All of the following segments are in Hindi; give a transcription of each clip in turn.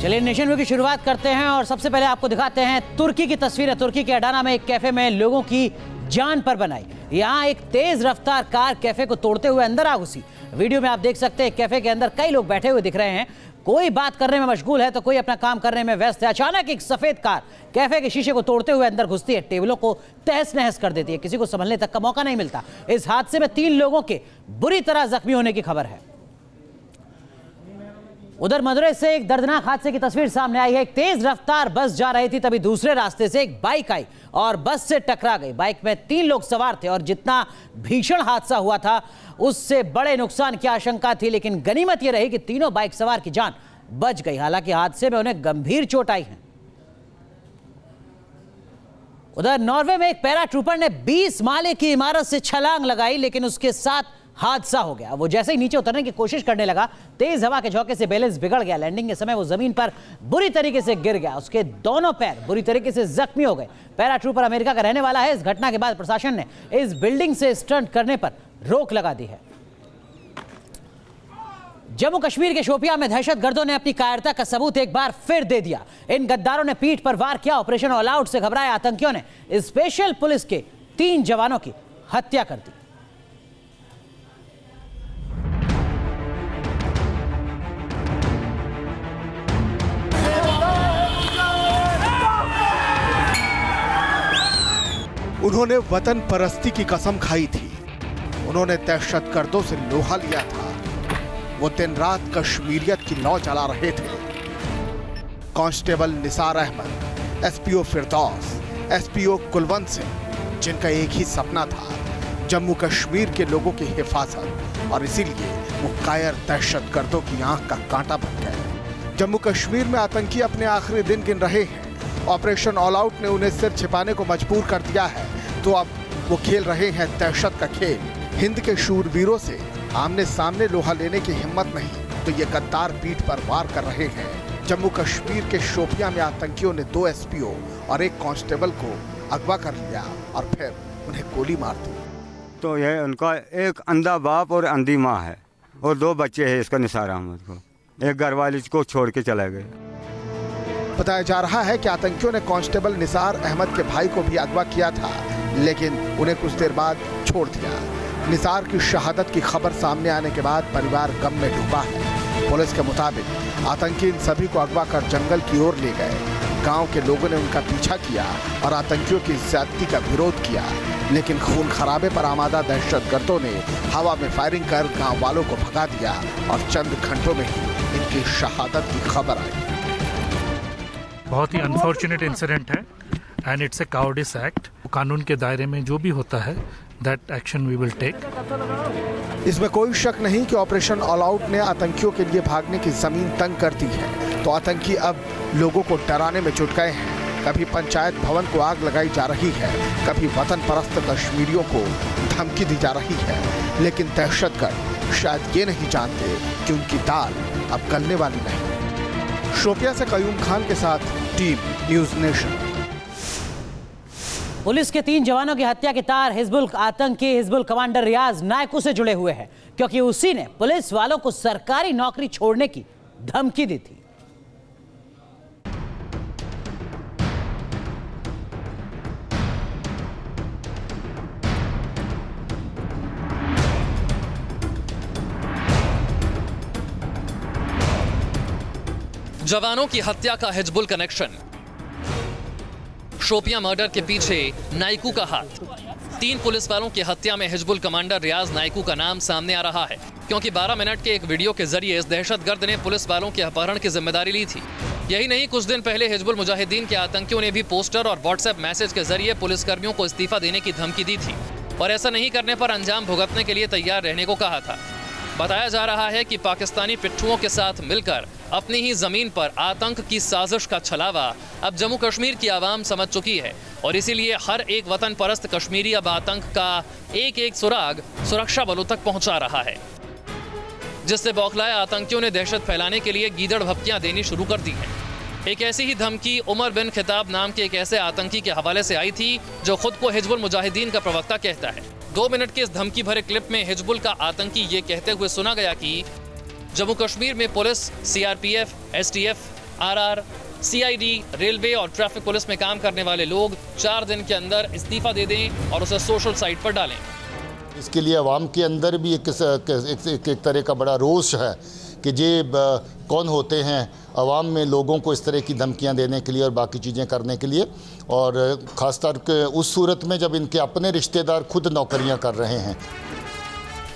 चलिए नेशन व्यू की शुरुआत करते हैं और सबसे पहले आपको दिखाते हैं तुर्की की तस्वीरें। तुर्की के अडाना में एक कैफे में लोगों की जान पर बनाई। यहाँ एक तेज रफ्तार कार कैफे को तोड़ते हुए अंदर आ घुसी। वीडियो में आप देख सकते हैं कैफे के अंदर कई लोग बैठे हुए दिख रहे हैं, कोई बात करने में मशगूल है तो कोई अपना काम करने में व्यस्त है। अचानक एक सफेद कार कैफे के शीशे को तोड़ते हुए अंदर घुसती है, टेबलों को तहस नहस कर देती है, किसी को संभलने तक का मौका नहीं मिलता। इस हादसे में 3 लोगों के बुरी तरह जख्मी होने की खबर है। उधर मदुरै से एक दर्दनाक हादसे की तस्वीर सामने आई है। एक तेज रफ्तार बस जा रही थी, तभी दूसरे रास्ते से एक बाइक आई और बस से टकरा गई। बाइक में 3 लोग सवार थे और जितना भीषण हादसा हुआ था उससे बड़े नुकसान की आशंका थी, लेकिन गनीमत यह रही कि तीनों बाइक सवार की जान बच गई। हालांकि हादसे में उन्हें गंभीर चोट आई है। उधर नॉर्वे में एक पैराट्रूपर ने 20 माले की इमारत से छलांग लगाई, लेकिन उसके साथ हादसा हो गया। वो जैसे ही नीचे उतरने की कोशिश करने लगा, तेज हवा के झोंके से बैलेंस बिगड़ गया। लैंडिंग के समय वो जमीन पर बुरी तरीके से गिर गया। उसके दोनों पैर बुरी तरीके से जख्मी हो गए। पैराट्रूपर अमेरिका का रहने वाला है। इस घटना के बाद प्रशासन ने इस बिल्डिंग से स्टंट करने पर रोक लगा दी है। जम्मू कश्मीर के शोपियां में दहशतगर्दों ने अपनी कायरता का सबूत एक बार फिर दे दिया। इन गद्दारों ने पीठ पर वार किया। ऑपरेशन ऑल आउट से घबराए आतंकियों ने स्पेशल पुलिस के 3 जवानों की हत्या कर दी। उन्होंने वतन परस्ती की कसम खाई थी। उन्होंने दहशतगर्दों से लोहा लिया था। वो दिन रात कश्मीरियत की लौ चला रहे थे। कांस्टेबल निसार अहमद, एसपीओ फिरदौस, एसपीओ कुलवंत सिंह, जिनका एक ही सपना था जम्मू कश्मीर के लोगों की हिफाजत, और इसीलिए वो कायर दहशतगर्दों की आंख का कांटा बन गए। जम्मू कश्मीर में आतंकी अपने आखिरी दिन गिन रहे हैं। ऑपरेशन ऑल आउट ने उन्हें सिर छिपाने को मजबूर कर दिया है, तो अब वो खेल रहे हैं दहशत का खेल। हिंद के शूरवीरों से आमने सामने लोहा लेने की हिम्मत नहीं, तो ये गद्दार पीठ पर वार कर रहे हैं। जम्मू कश्मीर के शोपियां में आतंकियों ने 2 एसपीओ और 1 कांस्टेबल को अगवा कर लिया और फिर उन्हें गोली मार दी। तो यह उनका एक अंधा बाप और अंधी माँ है और 2 बच्चे हैं इसका निसार अहमद को। एक घरवाली को छोड़ के चले गए। बताया जा रहा है कि आतंकियों ने कांस्टेबल निसार अहमद के भाई को भी अगवा किया था, लेकिन उन्हें कुछ देर बाद छोड़ दिया। निसार की शहादत की खबर सामने आने के बाद परिवार गम में डूबा है। पुलिस के मुताबिक आतंकी इन सभी को अगवा कर जंगल की ओर ले गए। गांव के लोगों ने उनका पीछा किया और आतंकियों की ज्यादती का विरोध किया, लेकिन खून खराबे पर आमादा दहशतगर्दों ने हवा में फायरिंग कर गाँव वालों को भगा दिया और चंद घंटों में ही इनकी शहादत की खबर आई। बहुत ही अनफॉर्चुनेट इंसिडेंट है and it's a cowardice act. कानून के दायरे में जो भी होता है that action we will take. इसमें कोई शक नहीं कि ऑपरेशन ऑल आउट ने आतंकियों के लिए भागने की जमीन तंग कर दी है, तो आतंकी अब लोगों को डराने में जुट गए हैं। कभी पंचायत भवन को आग लगाई जा रही है, कभी वतन परस्त कश्मीरियों को धमकी दी जा रही है, लेकिन दहशतगर्द शायद ये नहीं जानते कि उनकी दाल अब गलने वाली नहीं। शोपिया से कयूम खान के साथ टीम न्यूज नेशन। पुलिस के 3 जवानों की हत्या के तार हिजबुल कमांडर रियाज नायकू से जुड़े हुए हैं, क्योंकि उसी ने पुलिस वालों को सरकारी नौकरी छोड़ने की धमकी दी थी। जवानों की हत्या का हिजबुल कनेक्शन, शोपियां मर्डर के पीछे नायकू का हाथ। 3 पुलिस वालों की हत्या में हिजबुल कमांडर रियाज नायकू का नाम सामने आ रहा है, क्योंकि 12 मिनट के एक वीडियो के जरिए इस दहशतगर्द ने पुलिस वालों के अपहरण की जिम्मेदारी ली थी। यही नहीं, कुछ दिन पहले हिजबुल मुजाहिदीन के आतंकियों ने भी पोस्टर और व्हाट्सएप मैसेज के जरिए पुलिसकर्मियों को इस्तीफा देने की धमकी दी थी और ऐसा नहीं करने पर अंजाम भुगतने के लिए तैयार रहने को कहा था। बताया जा रहा है कि पाकिस्तानी पिट्ठुओं के साथ मिलकर अपनी ही जमीन पर आतंक की साजिश का छलावा अब जम्मू कश्मीर की आवाम समझ चुकी है और इसीलिए हर एक वतन परस्त कश्मीरी अब आतंक का एक सुराग सुरक्षा बलों तक पहुंचा रहा है, जिससे बौखलाए आतंकियों ने दहशत फैलाने के लिए गीदड़ भपकियां देनी शुरू कर दी हैं। एक ऐसी ही धमकी उमर बिन खिताब नाम के एक ऐसे आतंकी के हवाले से आई थी जो खुद को हिजबुल मुजाहिदीन का प्रवक्ता कहता है। 2 मिनट के इस धमकी भरे क्लिप में हिजबुल का आतंकी ये कहते हुए सुना गया कि जम्मू कश्मीर में police, CRPF, STF, RR, CID, railway और ट्रैफिक पुलिस में काम करने वाले लोग 4 दिन के अंदर इस्तीफा दे दें और उसे सोशल साइट पर डालें। इसके लिए अवाम के अंदर भी एक तरह का बड़ा रोष है कि ये कौन होते हैं अवाम में लोगों को इस तरह की धमकियां देने के लिए और बाकी चीज़ें करने के लिए, और ख़ासतौर पे उस सूरत में जब इनके अपने रिश्तेदार खुद नौकरियां कर रहे हैं।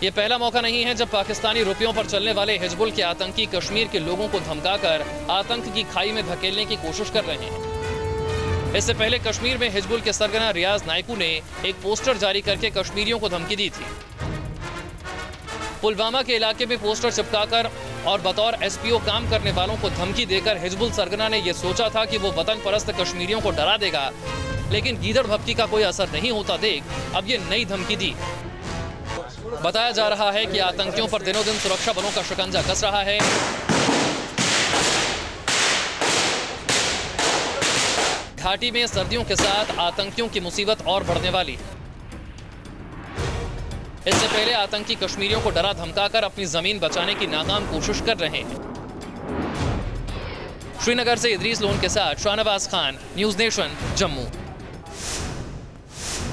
ये पहला मौका नहीं है जब पाकिस्तानी रुपयों पर चलने वाले हिजबुल के आतंकी कश्मीर के लोगों को धमकाकर आतंक की खाई में धकेलने की कोशिश कर रहे हैं। इससे पहले कश्मीर में हिजबुल के सरगना रियाज नायकू ने एक पोस्टर जारी करके कश्मीरियों को धमकी दी थी। पुलवामा के इलाके में पोस्टर चिपकाकर और बतौर एसपीओ काम करने वालों को धमकी देकर हिजबुल सरगना ने यह सोचा था कि वो वतन परस्त कश्मीरियों को डरा देगा, लेकिन गीदड़ भपकी का कोई असर नहीं होता देख अब ये नई धमकी दी। बताया जा रहा है कि आतंकियों पर दिनों दिन सुरक्षा बलों का शिकंजा कस रहा है। घाटी में सर्दियों के साथ आतंकियों की मुसीबत और बढ़ने वाली है। इससे पहले आतंकी कश्मीरियों को डरा धमकाकर अपनी जमीन बचाने की नाकाम कोशिश कर रहे हैं। श्रीनगर से इदरीस लोन के साथ शाहनवाज खान, न्यूज नेशन, जम्मू।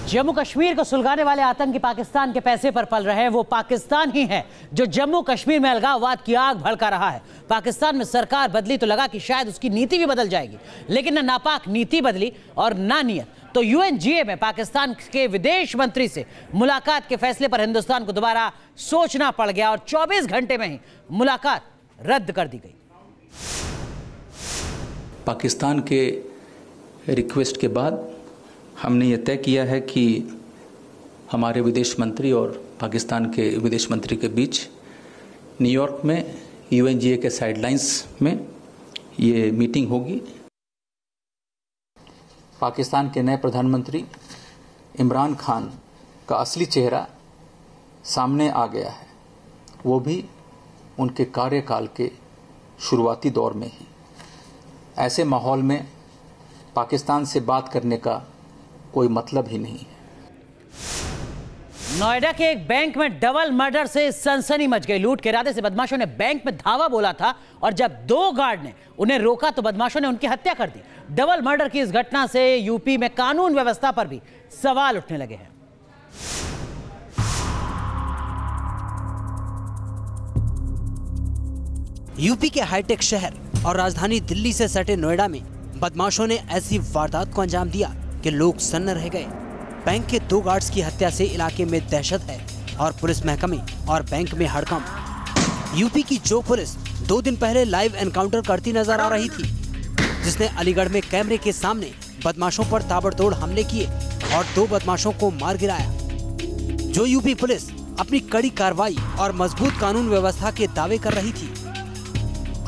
जम्मू कश्मीर को सुलगाने वाले आतंकी पाकिस्तान के पैसे पर पल रहे हैं। वो पाकिस्तान ही है जो जम्मू कश्मीर में अलगाववाद की आग भड़का रहा है। पाकिस्तान में सरकार बदली तो लगा कि शायद उसकी नीति भी बदल जाएगी, लेकिन ना नापाक नीति बदली और ना नियत। तो यूएनजीए में पाकिस्तान के विदेश मंत्री से मुलाकात के फैसले पर हिंदुस्तान को दोबारा सोचना पड़ गया और 24 घंटे में ही मुलाकात रद्द कर दी गई। पाकिस्तान के रिक्वेस्ट के बाद हमने ये तय किया है कि हमारे विदेश मंत्री और पाकिस्तान के विदेश मंत्री के बीच न्यूयॉर्क में यूएनजीए के साइडलाइंस में ये मीटिंग होगी। पाकिस्तान के नए प्रधानमंत्री इमरान खान का असली चेहरा सामने आ गया है, वो भी उनके कार्यकाल के शुरुआती दौर में ही। ऐसे माहौल में पाकिस्तान से बात करने का कोई मतलब ही नहीं है। नोएडा के एक बैंक में डबल मर्डर से सनसनी मच गई। लूट के इरादे से बदमाशों ने बैंक में धावा बोला था और जब 2 गार्ड ने उन्हें रोका तो बदमाशों ने उनकी हत्या कर दी। डबल मर्डर की इस घटना से यूपी में कानून व्यवस्था पर भी सवाल उठने लगे हैं। यूपी के हाईटेक शहर और राजधानी दिल्ली से सटे नोएडा में बदमाशों ने ऐसी वारदात को अंजाम दिया कि लोग सन्न रह गए। बैंक के 2 गार्ड्स की हत्या से इलाके में दहशत है और पुलिस महकमे और बैंक में हड़कंप। यूपी की जो पुलिस 2 दिन पहले लाइव एनकाउंटर करती नजर आ रही थी, जिसने अलीगढ़ में कैमरे के सामने बदमाशों पर ताबड़तोड़ हमले किए और 2 बदमाशों को मार गिराया। जो यूपी पुलिस अपनी कड़ी कार्रवाई और मजबूत कानून व्यवस्था के दावे कर रही थी,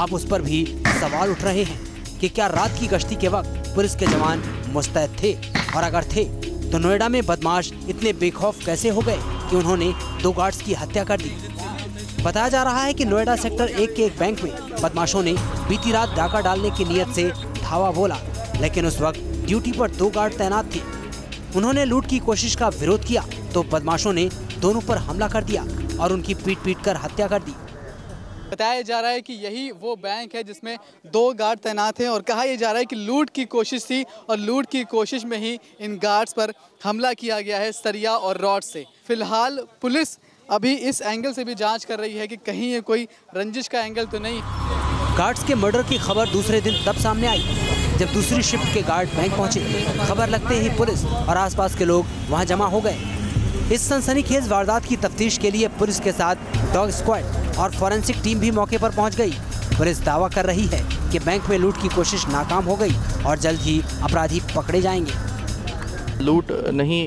अब उस पर भी सवाल उठ रहे हैं कि क्या रात की गश्ती के वक्त पुलिस के जवान मुस्तैद थे, और अगर थे तो नोएडा में बदमाश इतने बेखौफ कैसे हो गए कि उन्होंने 2 गार्ड्स की हत्या कर दी। बताया जा रहा है कि नोएडा सेक्टर 1 के एक बैंक में बदमाशों ने बीती रात डाका डालने की नीयत से धावा बोला, लेकिन उस वक्त ड्यूटी पर 2 गार्ड तैनात थे। उन्होंने लूट की कोशिश का विरोध किया तो बदमाशों ने दोनों पर हमला कर दिया और उनकी पीट कर हत्या कर दी। बताया जा रहा है कि यही वो बैंक है जिसमें 2 गार्ड तैनात हैं और कहा यह जा रहा है कि लूट की कोशिश थी और लूट की कोशिश में ही इन गार्ड्स पर हमला किया गया है सरिया और रॉड से। फिलहाल पुलिस अभी इस एंगल से भी जांच कर रही है कि कहीं ये कोई रंजिश का एंगल तो नहीं। गार्ड्स के मर्डर की खबर दूसरे दिन तब सामने आई जब दूसरी शिफ्ट के गार्ड बैंक पहुंचे। खबर लगते ही पुलिस और आसपास के लोग वहां जमा हो गए। इस सनसनीखेज वारदात की तफ्तीश के लिए पुलिस के साथ डॉग स्क्वाड और फॉरेंसिक टीम भी मौके पर पहुंच गई। पुलिस दावा कर रही है कि बैंक में लूट की कोशिश नाकाम हो गई और जल्द ही अपराधी पकड़े जाएंगे। लूट नहीं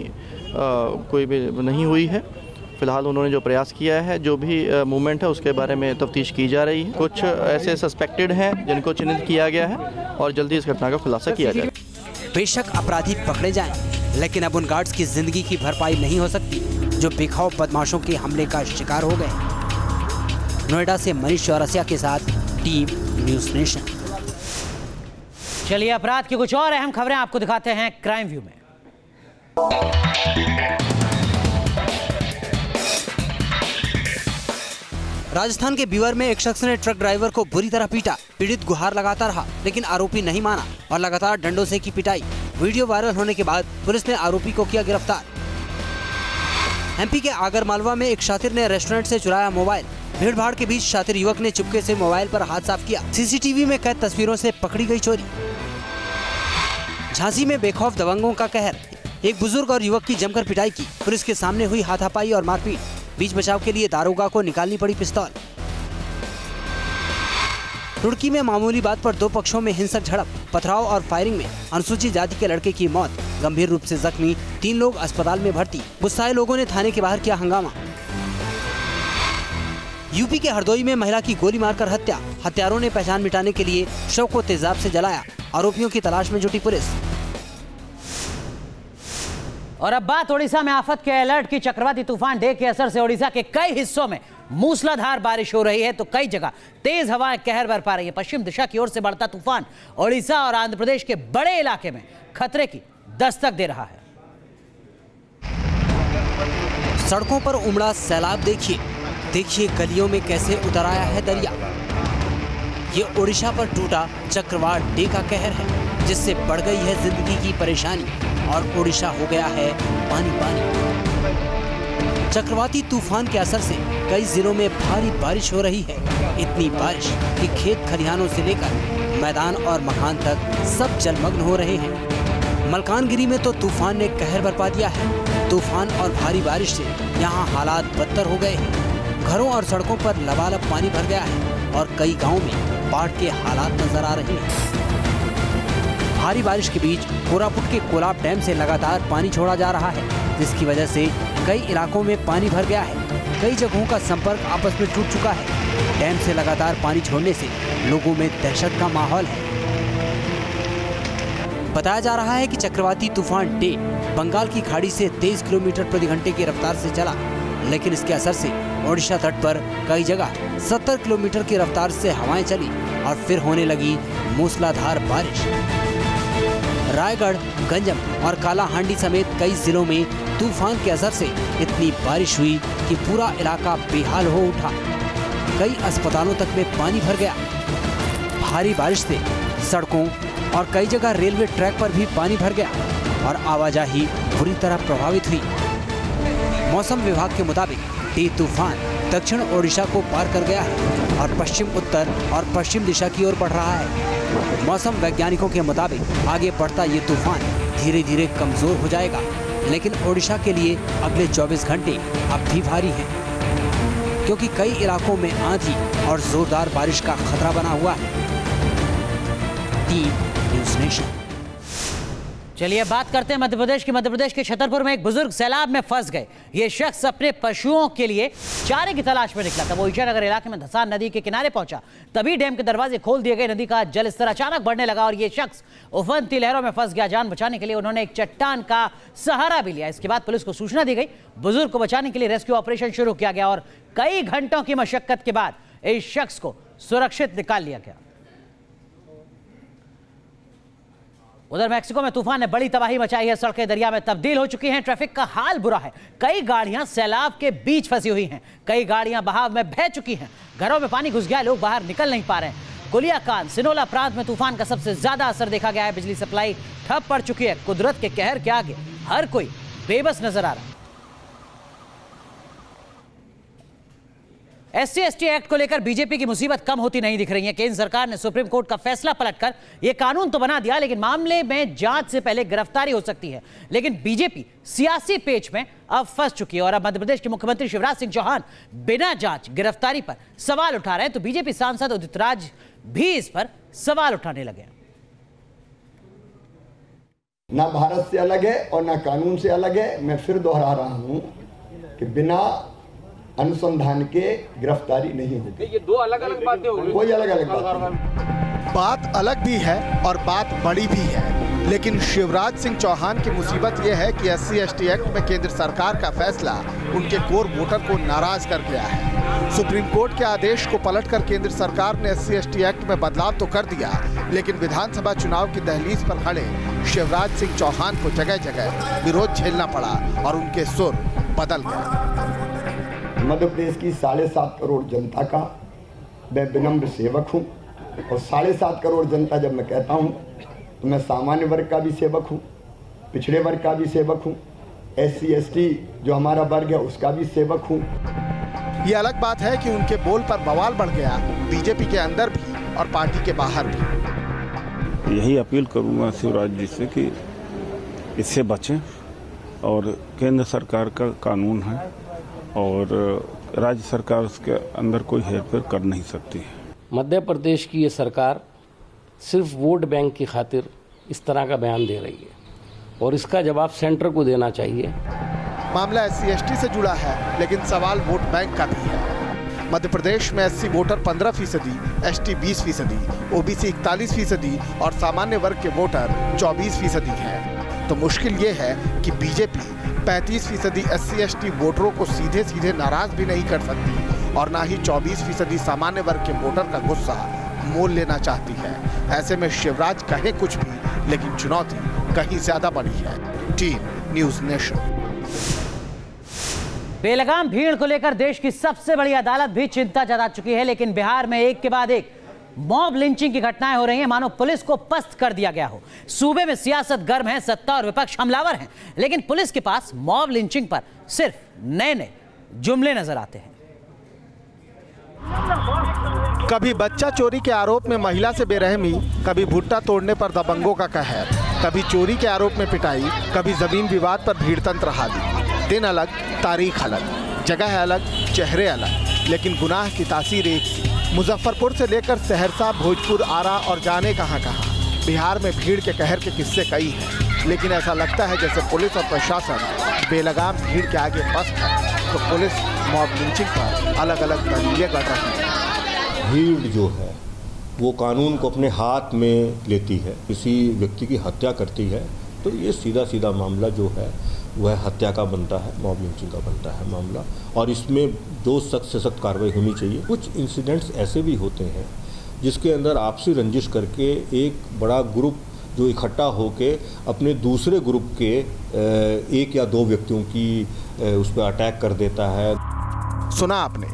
कोई भी नहीं हुई है। फिलहाल उन्होंने जो प्रयास किया है, जो भी मूवमेंट है उसके बारे में तफ्तीश की जा रही है। कुछ ऐसे सस्पेक्टेड हैं जिनको चिन्हित किया गया है और जल्दी इस घटना का खुलासा किया जाएगा। बेशक अपराधी पकड़े जाएं, लेकिन अब उन गार्ड्स की जिंदगी की भरपाई नहीं हो सकती जो बेखौफ बदमाशों के हमले का शिकार हो गए। नोएडा से मनीष चौरसिया के साथ टीम न्यूज नेशन। चलिए अपराध की कुछ और अहम खबरें आपको दिखाते हैं क्राइम व्यू में। राजस्थान के बीवर में एक शख्स ने ट्रक ड्राइवर को बुरी तरह पीटा। पीड़ित गुहार लगाता रहा, लेकिन आरोपी नहीं माना और लगातार डंडों से की पिटाई। वीडियो वायरल होने के बाद पुलिस ने आरोपी को किया गिरफ्तार। एमपी के आगर मालवा में एक शातिर ने रेस्टोरेंट से चुराया मोबाइल। भीड़ भाड़ के बीच शातिर युवक ने चुपके से मोबाइल पर हाथ साफ किया। सीसीटीवी में कैद तस्वीरों से पकड़ी गई चोरी। झांसी में बेखौफ दबंगों का कहर। एक बुजुर्ग और युवक की जमकर पिटाई की। पुलिस के सामने हुई हाथापाई और मारपीट। बीच बचाव के लिए दारोगा को निकालनी पड़ी पिस्तौल। रुड़की में मामूली बात पर दो पक्षों में हिंसक झड़प, पथराव और फायरिंग में अनुसूचित जाति के लड़के की मौत। गंभीर रूप से जख्मी 3 लोग अस्पताल में भर्ती। गुस्साए लोगों ने थाने के बाहर किया हंगामा। यूपी के हरदोई में महिला की गोली मारकर हत्या। हत्यारों ने पहचान मिटाने के लिए शव को तेजाब से जलाया। आरोपियों की तलाश में जुटी पुलिस। और अब बात ओडिशा में आफत के अलर्ट की। चक्रवाती तूफान डे के असर से ओडिशा के कई हिस्सों में मूसलाधार बारिश हो रही है, तो कई जगह तेज हवाएं कहर बरपा रही है। पश्चिम दिशा की ओर से बढ़ता तूफान ओडिशा और आंध्र प्रदेश के बड़े इलाके में खतरे की दस्तक दे रहा है। सड़कों पर उमड़ा सैलाब देखिए। देखिए गलियों में कैसे उतर आया है दरिया। ये ओडिशा पर टूटा चक्रवात डे का कहर है, जिससे बढ़ गई है जिंदगी की परेशानी और ओडिशा हो गया है पानी पानी। चक्रवाती तूफान के असर से कई जिलों में भारी बारिश हो रही है। इतनी बारिश कि खेत खलिहानों से लेकर मैदान और मकान तक सब जलमग्न हो रहे हैं। मलकानगिरी में तो तूफान ने कहर बरपा दिया है। तूफान और भारी बारिश से यहाँ हालात बदतर हो गए हैं। घरों और सड़कों पर लबालब पानी भर गया है और कई गाँव में बाढ़ के हालात नजर आ रहे हैं। भारी बारिश के बीच कोरापुट के कोलाब डैम से लगातार पानी छोड़ा जा रहा है, जिसकी वजह से कई इलाकों में पानी भर गया है। कई जगहों का संपर्क आपस में टूट चुका है। डैम से लगातार पानी छोड़ने से लोगों में दहशत का माहौल है। बताया जा रहा है कि चक्रवाती तूफान डे बंगाल की खाड़ी से 23 किलोमीटर प्रति घंटे की रफ्तार से चला, लेकिन इसके असर से ओडिशा तट पर कई जगह 70 किलोमीटर की रफ्तार से हवाएं चली और फिर होने लगी मूसलाधार बारिश। रायगढ़, गंजम और कालाहांडी समेत कई जिलों में तूफान के असर से इतनी बारिश हुई कि पूरा इलाका बेहाल हो उठा। कई अस्पतालों तक में पानी भर गया। भारी बारिश से सड़कों और कई जगह रेलवे ट्रैक पर भी पानी भर गया और आवाजाही बुरी तरह प्रभावित हुई। मौसम विभाग के मुताबिक ये तूफान दक्षिण ओडिशा को पार कर गया है और पश्चिम उत्तर और पश्चिम दिशा की ओर बढ़ रहा है। मौसम वैज्ञानिकों के मुताबिक आगे बढ़ता ये तूफान धीरे धीरे कमजोर हो जाएगा, लेकिन ओडिशा के लिए अगले 24 घंटे अब भी भारी हैं, क्योंकि कई इलाकों में आंधी और जोरदार बारिश का खतरा बना हुआ है। Team news nation. चलिए बात करते हैं मध्य प्रदेश की। मध्य प्रदेश के छतरपुर में एक बुजुर्ग सैलाब में फंस गए। ये शख्स अपने पशुओं के लिए चारे की तलाश में निकला था। वो ईशानगर इलाके में धसान नदी के किनारे पहुंचा, तभी डैम के दरवाजे खोल दिए गए। नदी का जल स्तर अचानक बढ़ने लगा और ये शख्स उफनती लहरों में फंस गया। जान बचाने के लिए उन्होंने एक चट्टान का सहारा भी लिया। इसके बाद पुलिस को सूचना दी गई। बुजुर्ग को बचाने के लिए रेस्क्यू ऑपरेशन शुरू किया गया और कई घंटों की मशक्कत के बाद इस शख्स को सुरक्षित निकाल लिया गया। उधर मैक्सिको में तूफान ने बड़ी तबाही मचाई है। सड़कें दरिया में तब्दील हो चुकी हैं। ट्रैफिक का हाल बुरा है। कई गाड़ियां सैलाब के बीच फंसी हुई हैं। कई गाड़ियां बहाव में बह चुकी हैं। घरों में पानी घुस गया, लोग बाहर निकल नहीं पा रहे हैं। कुलियाकान, सिनोला प्रांत में तूफान का सबसे ज्यादा असर देखा गया है। बिजली सप्लाई ठप पड़ चुकी है। कुदरत के कहर के आगे हर कोई बेबस नजर आ रहा है। SC/ST एक्ट को लेकर बीजेपी की मुसीबत कम होती नहीं दिख रही है। केंद्र सरकार ने सुप्रीम कोर्ट का फैसला पलटकर यह कानून तो बना दिया, लेकिन मामले में जांच से पहले गिरफ्तारी हो सकती है। लेकिन बीजेपी सियासी पेच में अब फंस चुकी है और अब मध्य प्रदेश के मुख्यमंत्री शिवराज सिंह चौहान बिना जांच गिरफ्तारी पर सवाल उठा रहे हैं, तो बीजेपी सांसद उदित राज भी इस पर सवाल उठाने लगे। ना भारत से अलग है और ना कानून से अलग है। मैं फिर दोहरा रहा हूं कि बिना अनुसंधान के गिरफ्तारी नहीं होगी। ये दो अलग अलग बातें होंगी। कोई अलग अलग बात अलग भी है और बात बड़ी भी है, लेकिन शिवराज सिंह चौहान की मुसीबत यह है कि SC/ST एक्ट में केंद्र सरकार का फैसला उनके कोर वोटर को नाराज कर गया है। सुप्रीम कोर्ट के आदेश को पलटकर केंद्र सरकार ने SC/ST एक्ट में बदलाव तो कर दिया, लेकिन विधानसभा चुनाव की दहलीज पर खड़े शिवराज सिंह चौहान को जगह जगह विरोध झेलना पड़ा और उनके सुर बदल गए। मध्य प्रदेश की 7.5 करोड़ जनता का मैं विनम्र सेवक हूँ। और 7.5 करोड़ जनता जब मैं कहता हूँ तो मैं सामान्य वर्ग का भी सेवक हूँ, पिछड़े वर्ग का भी सेवक हूँ, SC ST जो हमारा वर्ग है उसका भी सेवक हूँ। ये अलग बात है कि उनके बोल पर बवाल बढ़ गया बीजेपी के अंदर भी और पार्टी के बाहर भी। यही अपील करूंगा शिवराज जी से कि इससे बचें, और केंद्र सरकार का कानून है और राज्य सरकार उसके अंदर कोई हेरफेर कर नहीं सकती है। मध्य प्रदेश की ये सरकार सिर्फ वोट बैंक की खातिर इस तरह का बयान दे रही है और इसका जवाब सेंटर को देना चाहिए। मामला SC ST से जुड़ा है, लेकिन सवाल वोट बैंक का भी है। मध्य प्रदेश में SC वोटर 15%, ST 20%, OBC 41% और सामान्य वर्ग के वोटर 24% हैं। तो मुश्किल ये है कि बीजेपी 35% SC ST वोटरों को सीधे सीधे नाराज भी नहीं कर सकती और ना ही 24% सामान्य वर्ग के वोटर का गुस्सा मोल लेना चाहती है। ऐसे में शिवराज कहे कुछ भी, लेकिन चुनौती कहीं ज्यादा बड़ी है। Team news nation. बेलगाम भीड़ को लेकर देश की सबसे बड़ी अदालत भी चिंता जता चुकी है, लेकिन बिहार में एक के बाद एक मॉब लिंचिंग की घटनाएं हो रही हैं, मानो पुलिस को पस्त कर दिया गया हो। सूबे में सियासत गर्म है, सत्ता और विपक्ष हमलावर हैं, लेकिन पुलिस के पास मॉब लिंचिंग पर सिर्फ नए जुमले नजर आते हैं। कभी बच्चा चोरी के आरोप में महिला से बेरहमी, कभी भुट्टा तोड़ने पर दबंगों का कहर, कभी चोरी के आरोप में पिटाई, कभी जमीन विवाद पर भीड़तंत्र हावी। दिन अलग, तारीख अलग, जगह अलग, चेहरे अलग, लेकिन गुनाह की तासीर एक सी। मुजफ्फरपुर से लेकर सहरसा, भोजपुर, आरा और जाने कहां बिहार में भीड़ के कहर के किस्से कई हैं, लेकिन ऐसा लगता है जैसे पुलिस और प्रशासन बेलगाम भीड़ के आगे पस्त है, तो पुलिस मॉब लिंचिंग पर अलग अलग दलीलें गढ़ रही है। भीड़ जो है वो कानून को अपने हाथ में लेती है, किसी व्यक्ति की हत्या करती है, तो ये सीधा सीधा मामला जो है वह हत्या का बनता है, मॉब लिंचिंग का बनता है मामला, और इसमें जो सख्त से सख्त कार्रवाई होनी चाहिए। कुछ इंसिडेंट्स ऐसे भी होते हैं जिसके अंदर आपसी रंजिश करके एक बड़ा ग्रुप जो इकट्ठा होके अपने दूसरे ग्रुप के एक या दो व्यक्तियों की उस पर अटैक कर देता है। सुना आपने,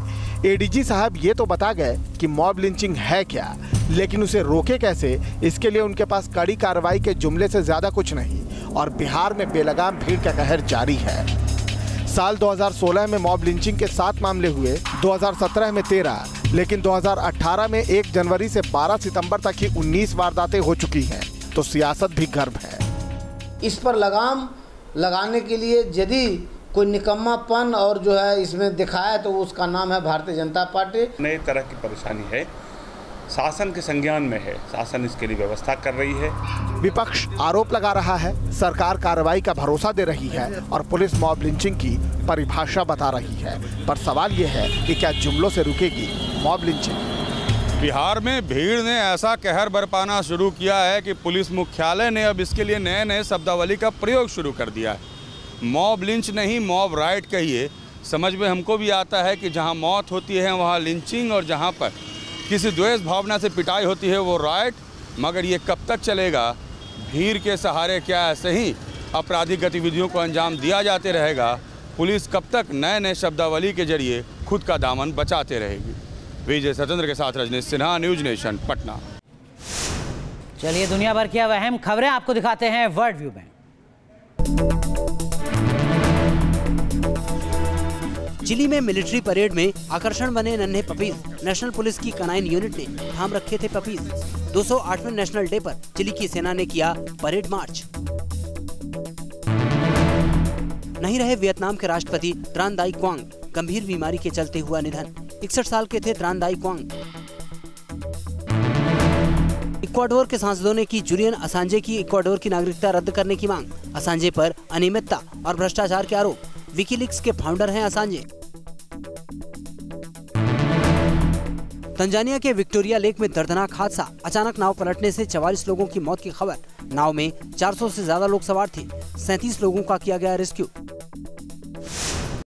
ADG साहब ये तो बता गए कि मॉब लिंचिंग है क्या, लेकिन उसे रोके कैसे, इसके लिए उनके पास कड़ी कार्रवाई के जुमले से ज्यादा कुछ नहीं। और बिहार में बेलगाम भीड़ का कहर जारी है। साल 2016 में मॉब लिंचिंग के 7 मामले हुए, 2017 में 13, लेकिन 2018 में 1 जनवरी से 12 सितंबर तक ही 19 वारदातें हो चुकी हैं। तो सियासत भी गर्म है। इस पर लगाम लगाने के लिए यदि कोई निकम्मापन और जो है इसमें दिखाया तो उसका नाम है भारतीय जनता पार्टी। नई तरह की परेशानी है, शासन के संज्ञान में है, शासन इसके लिए व्यवस्था कर रही है। विपक्ष आरोप लगा रहा है, सरकार कार्रवाई का भरोसा दे रही है और पुलिस मॉब लिंचिंग की परिभाषा बता रही है। पर सवाल ये है कि क्या जुमलों से रुकेगी मॉब लिंचिंग? बिहार में भीड़ ने ऐसा कहर बरपाना शुरू किया है कि पुलिस मुख्यालय ने अब इसके लिए नए नए शब्दावली का प्रयोग शुरू कर दिया है। मॉब लिंच नहीं, मॉब राइट कहिए। समझ में हमको भी आता है कि जहां मौत होती है वहां लिंचिंग, और जहां पर किसी द्वेष भावना से पिटाई होती है वो राइट। मगर ये कब तक चलेगा? भीड़ के सहारे क्या ऐसे ही आपराधिक गतिविधियों को अंजाम दिया जाते रहेगा? पुलिस कब तक नए नए शब्दावली के जरिए खुद का दामन बचाते रहेगी? विजय सतेंद्र के साथ रजनीश सिन्हा, न्यूज नेशन, पटना। चलिए दुनिया भर की अब अहम खबरें आपको दिखाते हैं वर्ल्ड व्यू में। चिली में मिलिट्री परेड में आकर्षण बने नन्हे पपीज। नेशनल पुलिस की कानाइन यूनिट ने थाम रखे थे पपीज। 208वें नेशनल डे पर चिली की सेना ने किया परेड मार्च। नहीं रहे वियतनाम के राष्ट्रपति ट्रान दाई क्वांग, गंभीर बीमारी के चलते हुआ निधन। 61 साल के थे ट्रान दाई क्वांग। इक्वाडोर के सांसदों ने की जूलियन असांजे की इक्वाडोर की नागरिकता रद्द करने की मांग। असांजे पर अनियमितता और भ्रष्टाचार के आरोप। विकीलीक्स के फाउंडर हैं असांजे। तंजानिया के विक्टोरिया लेक में दर्दनाक हादसा। अचानक नाव पलटने से 44 लोगों की मौत की खबर। नाव में 400 से ज्यादा लोग सवार थे। 37 लोगों का किया गया रेस्क्यू।